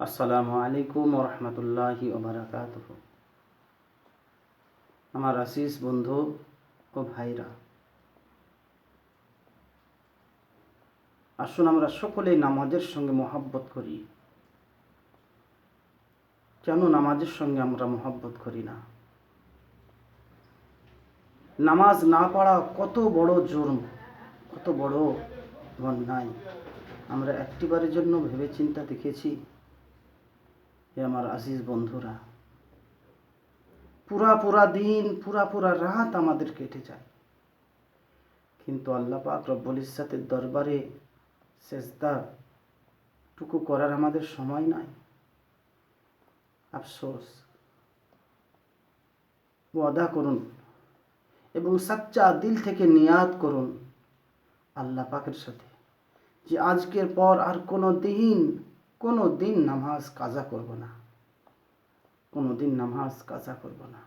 আসসালামু আলাইকুম ওরহমতুল্লাহি ওবারাকাতুহু। আমার আসিস বন্ধু ও ভাইরা, আসুন আমরা সকলেই নামাজের সঙ্গে মহব্বত করি। কেন নামাজের সঙ্গে আমরা মহব্বত করি না? নামাজ না পড়া কত বড় জুর্ম, কত বড় অন্যায়। আমরা একটিবারের জন্য ভেবে চিন্তা দেখেছি? হে আমার আজিজ বন্ধুরা, পুরা দিন পুরা রাত আমাদের কেটে যায়, কিন্তু আল্লাহ পাক রব্বুল ইজ্জাতের দরবারে সেজদা টুকু করার আমাদের সময় নাই। আফসোস। ওয়াদা করুন এবং সাচ্চা দিল থেকে নিয়াত করুন আল্লাহ পাকের সাথে যে আজকের পর আর কোনো দিন নামাজ কাজা করব না, কোনো দিন নামাজ কাজা করব না।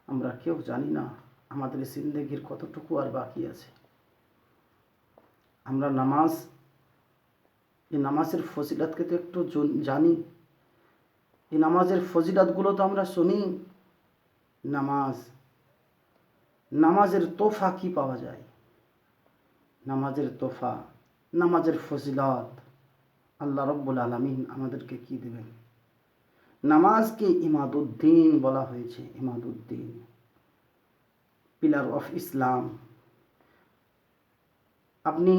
আমরা কেউ জানি না আমাদের জিন্দেগির কতটুকু আর বাকি আছে। আমরা এই নামাজের ফজিলতকে তো একটু জানি, এই নামাজের ফজিলতগুলো তো আমরা শুনি। নামাজের তোফা কি পাওয়া যায়? নামাজের তোফা, নামাজের ফজিলত আল্লাহ রব্বুল আলামিন আমাদেরকে কি দেবেন? নামাজকে ইমাদুদ্দিন বলা হয়েছে। Imaduddin, pillar of Islam. আপনি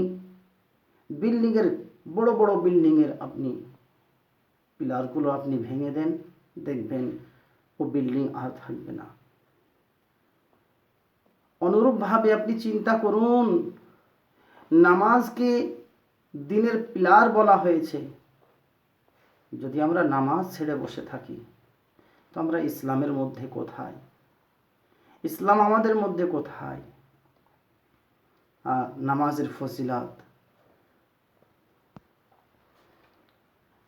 বড় বড় বিল্ডিংয়ের আপনি পিলারগুলো আপনি ভেঙে দেন, দেখবেন ও বিল্ডিং আর থাকবে না। অনুরূপভাবে আপনি চিন্তা করুন, নামাজকে দিনের পিলার বলা হয়েছে। যদি আমরা নামাজ ছেড়ে বসে থাকি তো আমরা ইসলামের মধ্যে কোথায়? ইসলাম আমাদের মধ্যে কোথায়? নামাজের ফজিলত।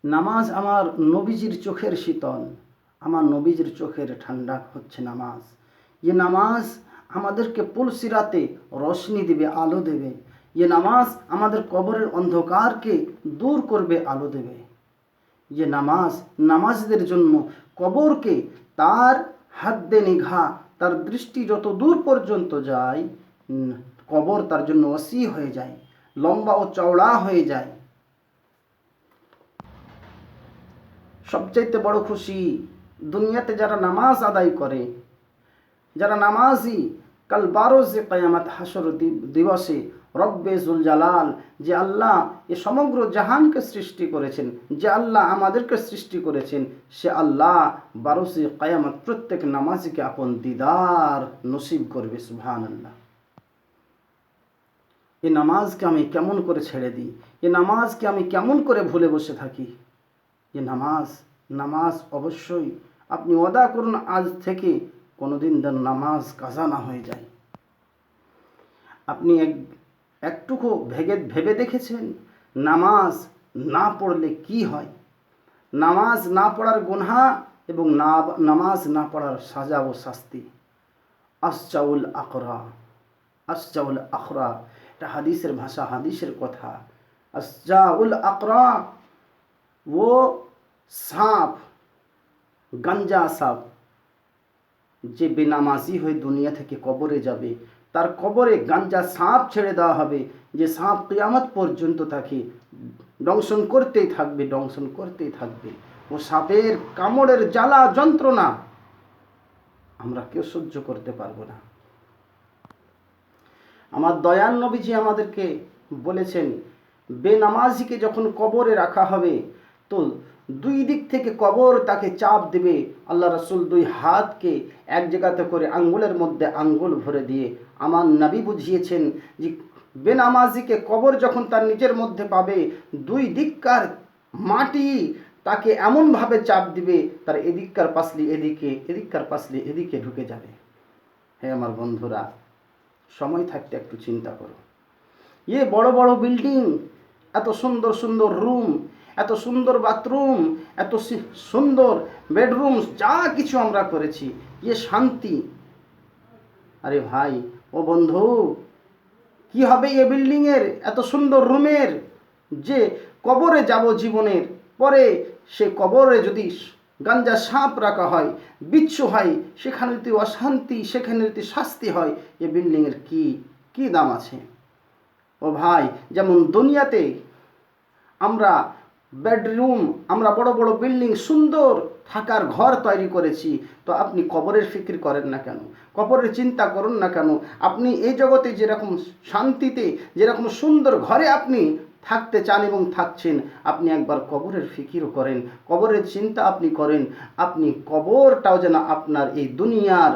নামাজ আমার নবীজির চোখের শীতল, আমার নবীজির চোখের ঠান্ডা হচ্ছে নামাজ। যে নামাজ আমাদেরকে পুলসিরাতে রোশনি দেবে, আলো দেবে। যে নামাজ আমাদের কবরের অন্ধকারকে দূর করবে, আলো দেবে। যে নামাজদের জন্য কবরকে তার হাদ্দে নিঘা, তার দৃষ্টি যত দূর পর্যন্ত যায়, কবর তার জন্য ওসি হয়ে যায়, লম্বা ও চওড়া হয়ে যায়। সবচাইতে বড় খুশি দুনিয়াতে যারা নামাজ আদায় করে, যারা নামাজি, কাল বারোজে কিয়ামত হাসর দিবসে রব্বে জুল জালাল, যে আল্লাহ এ সমগ্র জাহানকে সৃষ্টি করেছেন, যে আল্লাহ আমাদেরকে সৃষ্টি করেছেন, সে আল্লাহ বারোজে কিয়ামত প্রত্যেক নামাজিকে আপন দিদার নসিব করবে। সুবহানাল্লাহ। এই নামাজকে আমি কেমন করে ছেড়ে দিই? এই নামাজকে আমি কেমন করে ভুলে বসে থাকি? যে নামাজ অবশ্যই আপনি ওয়াদা করুন আজ থেকে কোনোদিন যেন নামাজ কাজা না হয়ে যায়। আপনি একটুকু ভেবে দেখেছেন নামাজ না পড়লে কি হয়? নামাজ না পড়ার গুনাহ এবং নামাজ না পড়ার সাজা ও শাস্তি। আসজাউল আখরা, এটা হাদিসের ভাষা, হাদিসের কথা। আসজাউল আকরা, ও সাপ, গাঞ্জা সাপ, যে বেনামাজি হয়ে দুনিয়া থেকে কবরে যাবে, তার কবরে গাঞ্জা সাপ ছেড়ে দেওয়া হবে, যে সাপ কিয়ামত পর্যন্ত তাকে দংশন করতেই থাকবে। ও সাপের কামড়ের জ্বালা যন্ত্রণা আমরা কেউ সহ্য করতে পারবো না। আমার দয়াল নবীজি আমাদেরকে বলেছেন, বেনামাজিকে যখন কবরে রাখা হবে তো দুই দিক থেকে কবর তাকে চাপ দেবে। আল্লাহ রাসূল দুই হাতকে এক জায়গাতে করে আঙ্গুলের মধ্যে আঙ্গুল ভরে দিয়ে আমার নবী বুঝিয়েছেন যে বেনামাজিকে কবর যখন তার নিজের মধ্যে পাবে, দুই দিককার মাটি তাকে এমনভাবে চাপ দিবে, তার এদিককার পাসলি এদিকে, এদিককার পাসলি এদিকে ঢুকে যাবে। হে আমার বন্ধুরা, সময় থাকতে একটু চিন্তা করো। বড় বড় বিল্ডিং, এত সুন্দর রুম, এত সুন্দর বাথরুম, এত সুন্দর বেডরুম, যা কিছু আমরা করেছি, শান্তি। আরে ভাই ও বন্ধু, কি হবে এ বিল্ডিংয়ের, এত সুন্দর রুমের, যে কবরে যাব জীবনের পরে সে কবরে যদি গাঞ্জা সাপ রাখা হয়, বিচ্ছু হয়, সেখানে যদি অশান্তি, সেখানে যদি শাস্তি হয়, এ বিল্ডিংয়ের কি দাম আছে? ও ভাই, যেমন দুনিয়াতে আমরা বেডরুম, আমরা বড় বড় বিল্ডিং, সুন্দর থাকার ঘর তৈরি করেছি, তো আপনি কবরের ফিকির করেন না কেন? কবরের চিন্তা করুন না কেন? আপনি এই জগতে যেরকম শান্তিতে, যেরকম সুন্দর ঘরে আপনি থাকতে চান এবং থাকছেন, আপনি একবার কবরের ফিকিরও করেন, কবরের চিন্তা আপনি করেন। আপনি কবরটাও যেন আপনার এই দুনিয়ার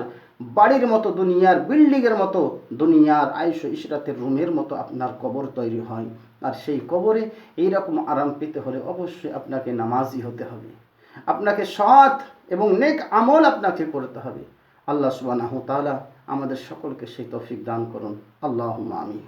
বাড়ির মতো, দুনিয়ার বিল্ডিংয়ের মতো, দুনিয়ার আয়েশ ও ইশরাতের রুমের মতো আপনার কবর তৈরি হয়। আর সেই কবরে এইরকম আরাম পেতে হলে অবশ্যই আপনাকে নামাজি হতে হবে, আপনাকে সৎ এবং নেক আমল আপনাকে করতে হবে। আল্লাহ সুবহানাহু ওয়া তাআলা আমাদের সকলকে সেই তৌফিক দান করুন। আল্লাহুম্মা আমিন।